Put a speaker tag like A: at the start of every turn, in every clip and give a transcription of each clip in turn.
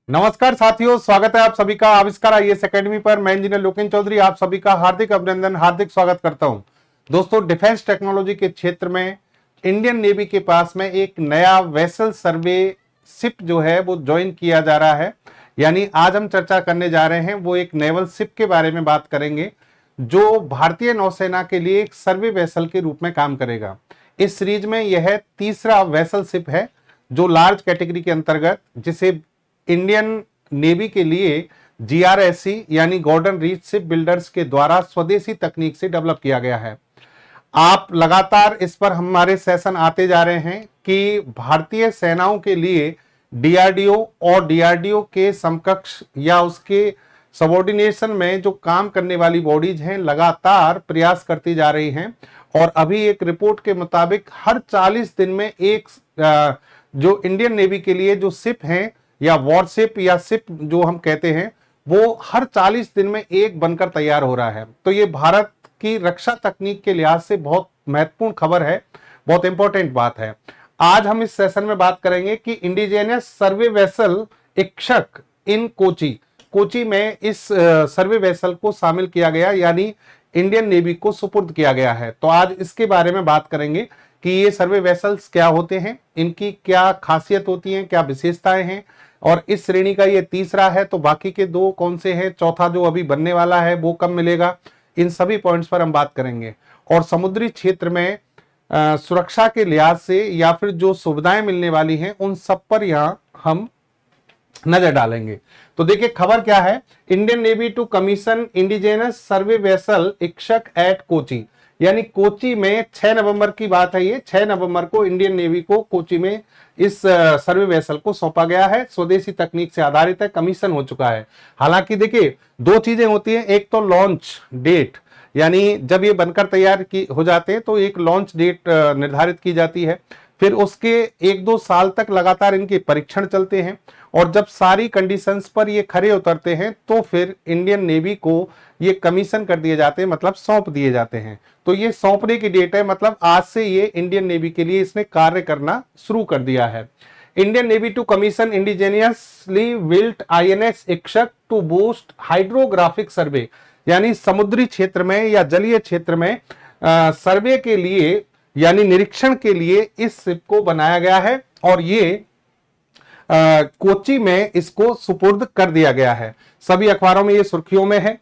A: नमस्कार साथियों, स्वागत है आप सभी का आविष्कार आईएएस एकेडमी पर। मैं इंजीनियर लोकेन चौधरी आप सभी का हार्दिक अभिनंदन, हार्दिक स्वागत करता हूं। दोस्तों, डिफेंस टेक्नोलॉजी के क्षेत्र में इंडियन नेवी के पास में एक नया वेसल सर्वे शिप जो है वो ज्वाइन किया जा रहा है। यानी आज हम चर्चा करने जा रहे हैं वो एक नेवल शिप के बारे में बात करेंगे जो भारतीय नौसेना के लिए एक सर्वे वेसल के रूप में काम करेगा। इस सीरीज में यह तीसरा वेसल शिप है जो लार्ज कैटेगरी के अंतर्गत, जिसे इंडियन नेवी के लिए जीआरएससी यानी गॉर्डन रीच शिप बिल्डर्स के द्वारा स्वदेशी तकनीक से डेवलप किया गया है। आप लगातार इस पर हमारे सेशन आते जा रहे हैं कि भारतीय सेनाओं के लिए डीआरडीओ और डीआरडीओ के समकक्ष या उसके सबऑर्डिनेशन में जो काम करने वाली बॉडीज हैं लगातार प्रयास करती जा रही हैं। और अभी एक रिपोर्ट के मुताबिक हर 40 दिन में एक जो इंडियन नेवी के लिए जो शिप हैं या वॉरशिप या शिप जो हम कहते हैं वो हर 40 दिन में एक बनकर तैयार हो रहा है। तो ये भारत की रक्षा तकनीक के लिहाज से बहुत महत्वपूर्ण खबर है, बहुत इंपॉर्टेंट बात है। आज हम इस सेशन में बात करेंगे कि इंडिजिनियस सर्वे वेसल इक्षक इन कोची में इस सर्वे वेसल को शामिल किया गया, यानी इंडियन नेवी को सुपुर्द किया गया है। तो आज इसके बारे में बात करेंगे कि ये सर्वे वेसल्स क्या होते हैं, इनकी क्या खासियत होती है, क्या विशेषताएं हैं, और इस श्रेणी का ये तीसरा है तो बाकी के दो कौन से हैं, चौथा जो अभी बनने वाला है वो कब मिलेगा, इन सभी पॉइंट्स पर हम बात करेंगे। और समुद्री क्षेत्र में सुरक्षा के लिहाज से या फिर जो सुविधाएं मिलने वाली हैं उन सब पर यहां हम नजर डालेंगे। तो देखिए खबर क्या है, Indian Navy to commission indigenous survey vessel Ikshak at Kochi, यानी कोची में 6 नवंबर की बात है। ये 6 नवंबर को इंडियन नेवी को कोची में इस सर्वे वेसल को सौंपा गया है। स्वदेशी तकनीक से आधारित है, कमीशन हो चुका है। हालांकि देखिए दो चीजें होती हैं, एक तो लॉन्च डेट, यानी जब ये बनकर तैयार की हो जाते हैं तो एक लॉन्च डेट निर्धारित की जाती है। फिर उसके 1-2 साल तक लगातार इनके परीक्षण चलते हैं और जब सारी कंडीशंस पर ये खरे उतरते हैं तो फिर इंडियन नेवी को ये कमीशन कर दिए जाते हैं, मतलब सौंप दिए जाते हैं। तो ये सौंपने की डेट है, मतलब आज से ये इंडियन नेवी के लिए इसने कार्य करना शुरू कर दिया है। Indian Navy to commission indigenously built INS Ikshak to boost hydrographic survey, यानी समुद्री क्षेत्र में या जलीय क्षेत्र में सर्वे के लिए यानी निरीक्षण के लिए इस शिप को बनाया गया है और ये कोची में इसको सुपुर्द कर दिया गया है। सभी अखबारों में ये सुर्खियों में है।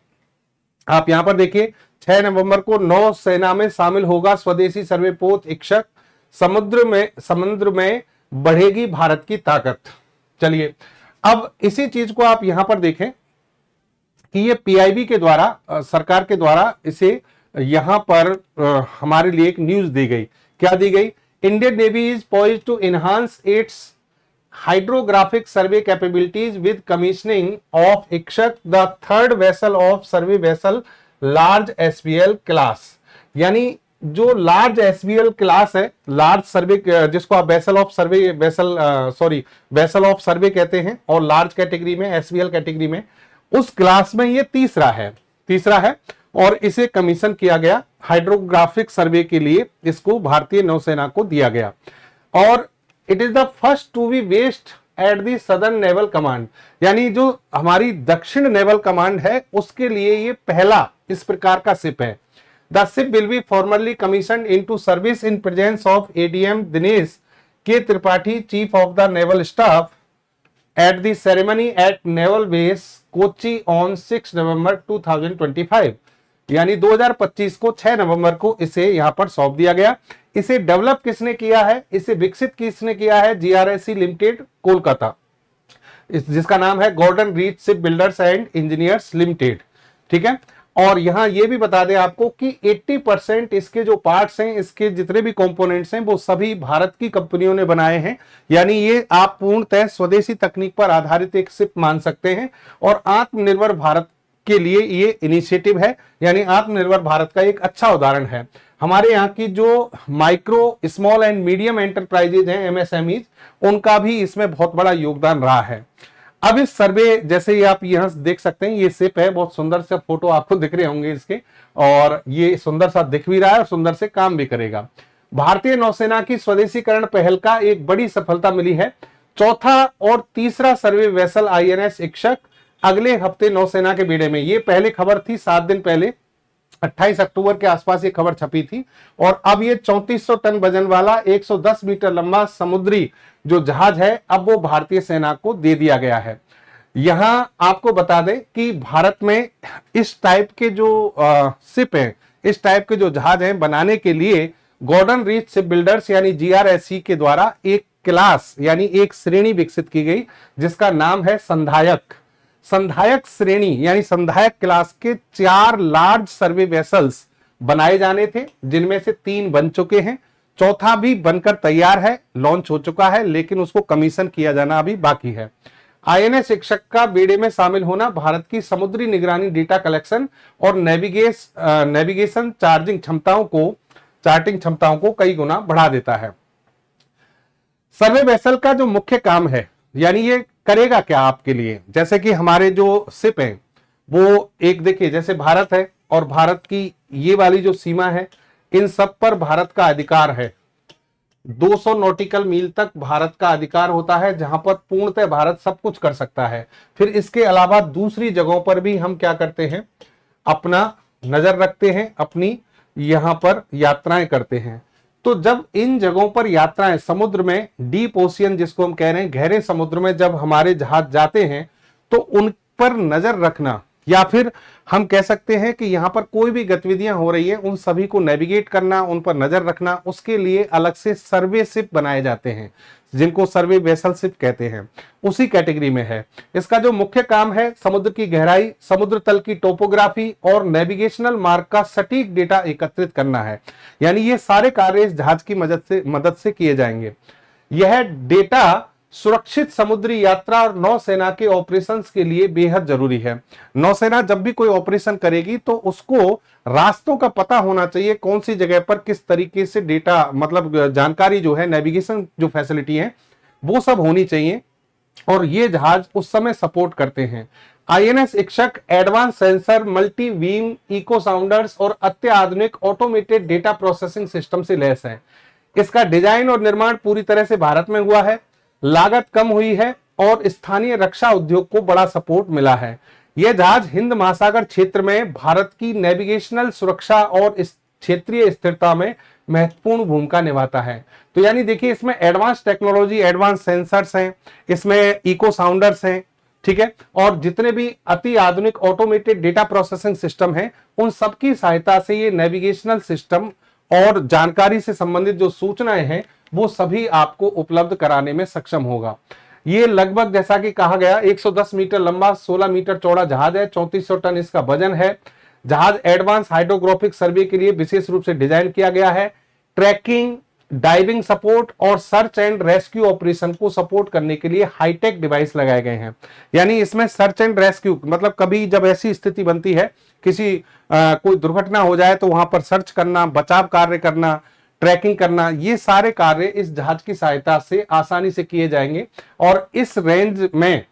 A: आप यहां पर देखिए 6 नवंबर को नौसेना में शामिल होगा स्वदेशी सर्वेपोत इक्षक, समुद्र में बढ़ेगी भारत की ताकत। चलिए अब इसी चीज को आप यहां पर देखें कि ये पीआईबी के द्वारा सरकार के द्वारा इसे यहां पर हमारे लिए एक न्यूज दी गई। क्या दी गई? Indian Navy is poised to enhance its hydrographic survey capabilities with commissioning of Ikshak the third vessel of survey vessel large SBL class, यानी जो लार्ज एसबीएल क्लास है, लार्ज सर्वे जिसको आप vessel of survey vessel of survey कहते हैं, और large category में SBL category में उस क्लास में ये तीसरा है और इसे कमीशन किया गया हाइड्रोग्राफिक सर्वे के लिए। इसको भारतीय नौसेना को दिया गया और it is the first to be based at the southern naval command, यानी जो हमारी दक्षिण नेवल कमांड है उसके लिए ये पहला इस प्रकार का शिप है। The ship will be formally commission into service in presence of ADM Dinesh K Tripathi, chief of the naval staff, at the ceremony at Naval Base Kochi on 6 November 2025, यानी 2025 को 6 नवंबर को इसे यहां पर सौंप दिया गया। इसे डेवलप किसने किया है, इसे विकसित किसने किया है? जीआरएससी लिमिटेड कोलकाता, जिसका नाम है Garden Reach Shipbuilders and Engineers Limited. ठीक है, और यहां ये भी बता दें आपको कि 80% इसके जो पार्ट्स हैं, इसके जितने भी कंपोनेंट्स हैं वो सभी भारत की कंपनियों ने बनाए हैं। यानी ये आप पूर्णतः स्वदेशी तकनीक पर आधारित एक शिप मान सकते हैं और आत्मनिर्भर भारत के लिए ये इनिशिएटिव है, यानी आत्मनिर्भर भारत का एक अच्छा उदाहरण है। हमारे यहाँ की जो micro small and medium enterprises हैं, एमएसएमईज, उनका भी इसमें बहुत बड़ा योगदान रहा है। अब इस सर्वे जैसे ही आप यहां देख सकते हैं, ये शिप है, बहुत सुंदर से फोटो आपको दिख रहे होंगे इसके, और ये सुंदर सा दिख भी रहा है और सुंदर से काम भी करेगा। भारतीय नौसेना की स्वदेशीकरण पहल का एक बड़ी सफलता मिली है चौथा और तीसरा सर्वे वेसल INS इक्षक अगले हफ्ते नौसेना के बेड़े में। ये पहले खबर थी 7 दिन पहले, 28 अक्टूबर के आसपास ये खबर छपी थी। और अब ये 3400 टन वजन वाला 110 मीटर लंबा समुद्री जो जहाज है, अब वो भारतीय सेना को दे दिया गया है। यहां आपको बता दें कि भारत में इस टाइप के जो शिप है, इस टाइप के जो जहाज हैं बनाने के लिए गॉर्डन रीच शिप बिल्डर्स यानी GRSC के द्वारा एक क्लास यानी एक श्रेणी विकसित की गई, जिसका नाम है संधायक। संधायक श्रेणी यानी संधायक क्लास के 4 लार्ज सर्वे वेसल्स बनाए जाने थे, जिनमें से 3 बन चुके हैं, चौथा भी बनकर तैयार है, लॉन्च हो चुका है, लेकिन उसको कमीशन किया जाना अभी बाकी है। INS इक्षक का बेड़े में शामिल होना भारत की समुद्री निगरानी, डेटा कलेक्शन और नेविगेशन चार्टिंग क्षमताओं को कई गुना बढ़ा देता है। सर्वे वेसल का जो मुख्य काम है, यानी ये करेगा क्या आपके लिए, जैसे कि हमारे जो शिप है वो एक देखिए, जैसे भारत है और भारत की ये वाली जो सीमा है, इन सब पर भारत का अधिकार है। 200 नॉटिकल मील तक भारत का अधिकार होता है, जहां पर पूर्णतः भारत सब कुछ कर सकता है। फिर इसके अलावा दूसरी जगहों पर भी हम क्या करते हैं, अपना नजर रखते हैं, अपनी यहां पर यात्राएं करते हैं। तो जब इन जगहों पर यात्राएं, समुद्र में डीप ओशियन जिसको हम कह रहे हैं, गहरे समुद्र में जब हमारे जहाज जाते हैं, तो उन पर नजर रखना, या फिर हम कह सकते हैं कि यहां पर कोई भी गतिविधियां हो रही है उन सभी को नेविगेट करना, उन पर नजर रखना, उसके लिए अलग से सर्वे शिप बनाए जाते हैं, जिनको सर्वे वेसल शिप कहते हैं, उसी कैटेगरी में है। इसका जो मुख्य काम है, समुद्र की गहराई, समुद्र तल की टोपोग्राफी और नेविगेशनल मार्ग का सटीक डेटा एकत्रित करना है। यानी ये सारे कार्य इस जहाज की मदद से किए जाएंगे। यह डेटा सुरक्षित समुद्री यात्रा और नौसेना के ऑपरेशंस के लिए बेहद जरूरी है। नौसेना जब भी कोई ऑपरेशन करेगी तो उसको रास्तों का पता होना चाहिए, कौन सी जगह पर किस तरीके से डेटा, मतलब जानकारी जो है, नेविगेशन जो फैसिलिटी है, वो सब होनी चाहिए, और ये जहाज उस समय सपोर्ट करते हैं। INS Ikshak advance sensor, multi beam, echo sounders और अत्याधुनिक ऑटोमेटेड डेटा प्रोसेसिंग सिस्टम से लैस है। इसका डिजाइन और निर्माण पूरी तरह से भारत में हुआ है, लागत कम हुई है और स्थानीय रक्षा उद्योग को बड़ा सपोर्ट मिला है। यह जहाज हिंद महासागर क्षेत्र में भारत की नेविगेशनल सुरक्षा और क्षेत्रीय स्थिरता में महत्वपूर्ण भूमिका निभाता है। तो यानी देखिए, इसमें एडवांस टेक्नोलॉजी, एडवांस सेंसर्स हैं, इसमें इको साउंडर्स हैं, ठीक है, और जितने भी अति आधुनिक ऑटोमेटेड डेटा प्रोसेसिंग सिस्टम हैं, उन सबकी सहायता से ये नेविगेशनल सिस्टम और जानकारी से संबंधित जो सूचनाएं हैं वो सभी आपको उपलब्ध कराने में सक्षम होगा। ये लगभग जैसा कि कहा गया 110 मीटर लंबा, 16 मीटर चौड़ा जहाज है, 3400 टन इसका वजन है। जहाज एडवांस हाइड्रोग्राफिक सर्वे के लिए विशेष रूप से डिजाइन किया गया है। ट्रैकिंग, डाइविंग सपोर्ट और सर्च एंड रेस्क्यू ऑपरेशन को सपोर्ट करने के लिए हाईटेक डिवाइस लगाए गए हैं। यानी इसमें सर्च एंड रेस्क्यू, मतलब कभी जब ऐसी स्थिति बनती है, किसी कोई दुर्घटना हो जाए तो वहां पर सर्च करना, बचाव कार्य करना, ट्रैकिंग करना, ये सारे कार्य इस जहाज की सहायता से आसानी से किए जाएंगे। और इस रेंज में,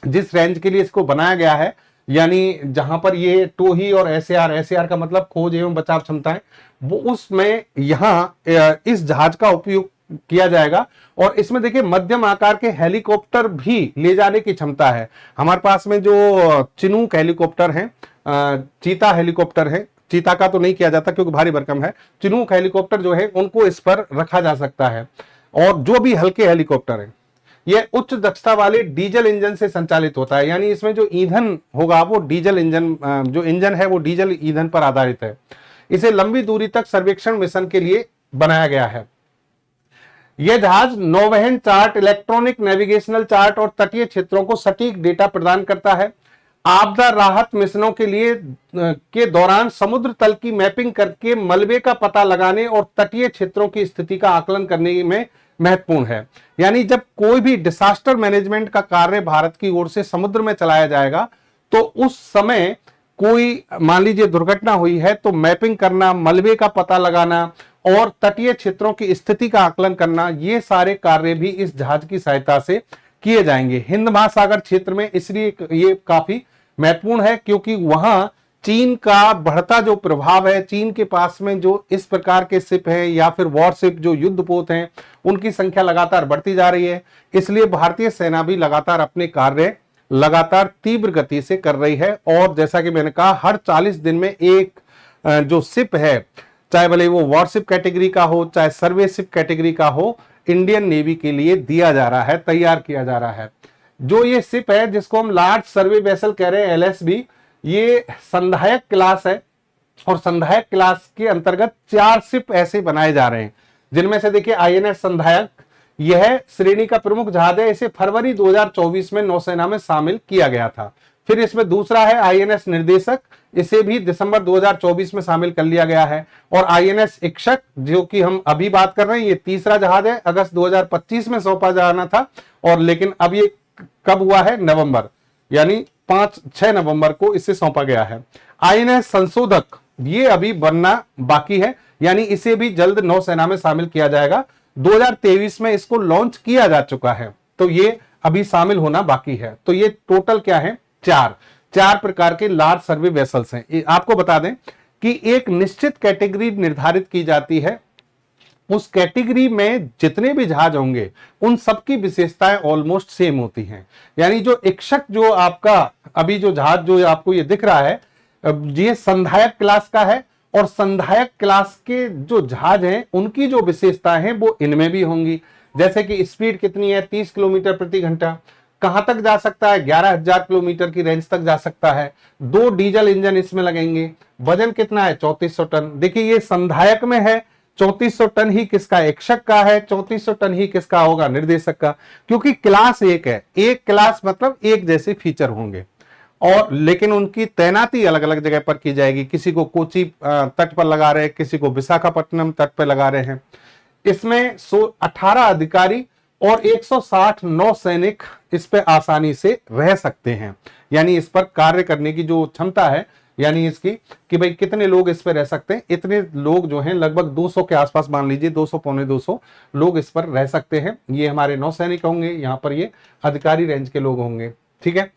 A: जिस रेंज के लिए इसको बनाया गया है, यानी जहां पर ये टोही और एसएआर का मतलब खोज एवं बचाव क्षमताएं, वो उसमें यहां इस जहाज का उपयोग किया जाएगा। और इसमें देखिए मध्यम आकार के हेलीकॉप्टर भी ले जाने की क्षमता है। हमारे पास में जो चिनूक हेलीकॉप्टर हैं, चीता हेलीकॉप्टर है, चीता का तो नहीं किया जाता क्योंकि भारी भरकम है, चिनूक हेलीकॉप्टर जो है उनको इस पर रखा जा सकता है। और जो भी हल्के हेलीकॉप्टर है, यह उच्च दक्षता वाले डीजल इंजन से संचालित होता है। यानी इसमें जो ईंधन होगा वो डीजल इंजन, जो इंजन है वो डीजल ईंधन पर आधारित है। इसे लंबी दूरी तक सर्वेक्षण मिशन के लिए बनाया गया है। यह जहाज नौवहन चार्ट, इलेक्ट्रॉनिक नेविगेशनल चार्ट और तटीय क्षेत्रों को सटीक डेटा प्रदान करता है। आपदा राहत मिशनों के दौरान समुद्र तल की मैपिंग करके मलबे का पता लगाने और तटीय क्षेत्रों की स्थिति का आकलन करने में महत्वपूर्ण है। यानी जब कोई भी डिसास्टर मैनेजमेंट का कार्य भारत की ओर से समुद्र में चलाया जाएगा, तो उस समय कोई मान लीजिए दुर्घटना हुई है तो मैपिंग करना, मलबे का पता लगाना और तटीय क्षेत्रों की स्थिति का आकलन करना, ये सारे कार्य भी इस जहाज की सहायता से किए जाएंगे। हिंद महासागर क्षेत्र में इसलिए ये काफी महत्वपूर्ण है क्योंकि वहां चीन का बढ़ता जो प्रभाव है, चीन के पास में जो इस प्रकार के शिप हैं या फिर वॉरशिप जो युद्धपोत हैं, उनकी संख्या लगातार बढ़ती जा रही है। इसलिए भारतीय सेना भी लगातार अपने कार्य लगातार तीव्र गति से कर रही है। और जैसा कि मैंने कहा, हर 40 दिन में एक जो शिप है, चाहे भले वो वॉरशिप कैटेगरी का हो चाहे सर्वे शिप कैटेगरी का हो, इंडियन नेवी के लिए दिया जा रहा है, तैयार किया जा रहा है। जो ये शिप है जिसको हम लार्ज सर्वे वेसल कह रहे हैं, LSB, ये संधायक क्लास है। और संधायक क्लास के अंतर्गत 4 शिप ऐसे बनाए जा रहे हैं, जिनमें से देखिए INS संधायक, यह श्रेणी का प्रमुख जहाज है। इसे फरवरी 2024 में नौसेना में शामिल किया गया था। फिर इसमें दूसरा है INS निर्देशक, इसे भी दिसंबर 2024 में शामिल कर लिया गया है। और INS इक्षक, जो कि हम अभी बात कर रहे हैं, ये तीसरा जहाज है। अगस्त 2025 में सौंपा जाना था, और लेकिन अब ये कब हुआ है? नवंबर, यानी 5-6 नवंबर को इसे सौंपा गया है। INS संशोधक, ये अभी बनना बाकी है, यानी इसे भी जल्द नौसेना में शामिल किया जाएगा। 2023 में इसको लॉन्च किया जा चुका है, तो ये अभी शामिल होना बाकी है। तो ये टोटल क्या है? 4 प्रकार के लार्ज सर्वे वेसल्स हैं। आपको बता दें कि एक निश्चित कैटेगरी निर्धारित की जाती है, उस कैटेगरी में जितने भी जहाज होंगे उन सबकी विशेषताएं ऑलमोस्ट सेम होती हैं। यानी जो इक्षक, जो आपका अभी जो जहाज जो आपको ये दिख रहा है, ये संधायक क्लास का है। और संधायक क्लास के जो जहाज हैं उनकी जो विशेषताएं हैं वो इनमें भी होंगी। जैसे कि स्पीड कितनी है? 30 किलोमीटर प्रति घंटा। कहां तक जा सकता है? 11,000 किलोमीटर की रेंज तक जा सकता है। 2 डीजल इंजन इसमें लगेंगे। वजन कितना है? 3400 टन। देखिए ये संधायक में है, 3400 टन ही किसका? इक्षक का है। 3400 टन ही किसका होगा? निर्देशक का। क्योंकि क्लास एक है, एक क्लास मतलब एक जैसे फीचर होंगे, और लेकिन उनकी तैनाती अलग अलग जगह पर की जाएगी। किसी को कोची तट पर लगा रहे हैं, किसी को विशाखापट्टनम तट पर लगा रहे हैं। इसमें 18 अधिकारी और 160 नौसैनिक इस पे आसानी से रह सकते हैं। यानी इस पर कार्य करने की जो क्षमता है, यानी इसकी कि भाई कितने लोग इस पर रह सकते हैं, इतने लोग जो हैं लगभग 200 के आसपास, मान लीजिए 200 पौने 200 लोग इस पर रह सकते हैं। ये हमारे नौसैनिक होंगे, यहाँ पर ये अधिकारी रेंज के लोग होंगे। ठीक है।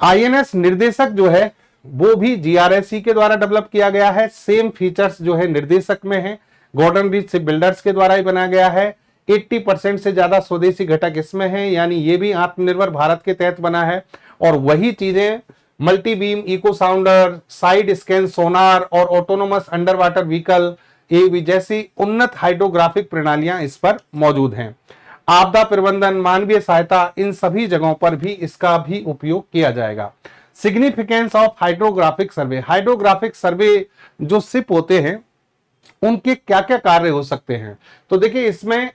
A: INS निर्देशक जो है वो भी GRSE के द्वारा डेवलप किया गया है। सेम फीचर्स जो है निर्देशक में है। गॉर्डन रीच से बिल्डर्स के द्वारा ही बनाया गया है। 80% से ज्यादा स्वदेशी घटक इसमें है, यानी ये भी आत्मनिर्भर भारत के तहत बना है। और वही चीजें multi beam, echo sounder, side scan sonar और autonomous underwater vehicle AV जैसी उन्नत हाइड्रोग्राफिक प्रणालियां इस पर मौजूद हैं। आपदा प्रबंधन, मानवीय सहायता, इन सभी जगहों पर भी इसका भी उपयोग किया जाएगा। Significance of hydrographic survey. Hydrographic survey जो शिप होते हैं उनके क्या क्या कार्य हो सकते हैं? तो देखिए इसमें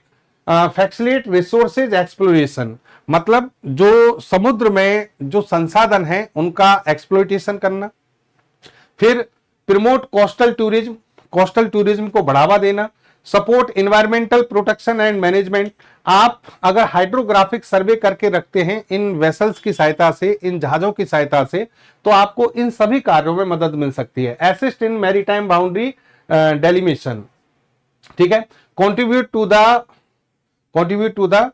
A: फैसिलिटेट रिसोर्सेज एक्सप्लोरेशन, मतलब जो समुद्र में जो संसाधन है उनका एक्सप्लोइटेशन करना। फिर promote coastal tourism, coastal tourism को बढ़ावा देना। Support environmental protection and management. आप अगर हाइड्रोग्राफिक सर्वे करके रखते हैं इन वेसल्स की सहायता से, इन जहाजों की सहायता से, तो आपको इन सभी कार्यों में मदद मिल सकती है। Assist in maritime boundary delimitation. ठीक है। contribute to the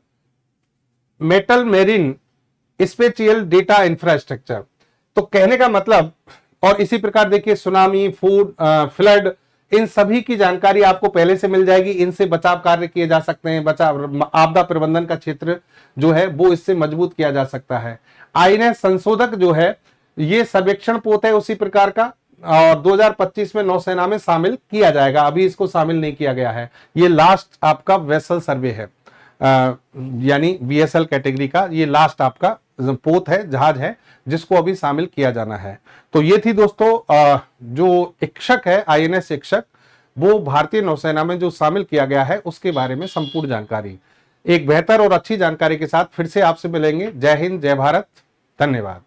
A: metal marine spatial data infrastructure. तो कहने का मतलब, और इसी प्रकार देखिए सुनामी, फूड, फ्लड, इन सभी की जानकारी आपको पहले से मिल जाएगी। इनसे बचाव कार्य किए जा सकते हैं। बचाव, आपदा प्रबंधन का क्षेत्र जो है वो इससे मजबूत किया जा सकता है। INS संशोधक जो है ये सर्वेक्षण पोत है उसी प्रकार का, और 2025 में नौसेना में शामिल किया जाएगा। अभी इसको शामिल नहीं किया गया है। ये लास्ट आपका वेसल सर्वे है, यानी VSL कैटेगरी का ये लास्ट आपका पोत है, जहाज है, जिसको अभी शामिल किया जाना है। तो ये थी दोस्तों जो इक्षक है, INS इक्षक, वो भारतीय नौसेना में जो शामिल किया गया है उसके बारे में संपूर्ण जानकारी। एक बेहतर और अच्छी जानकारी के साथ फिर से आपसे मिलेंगे। जय हिंद, जय भारत, धन्यवाद।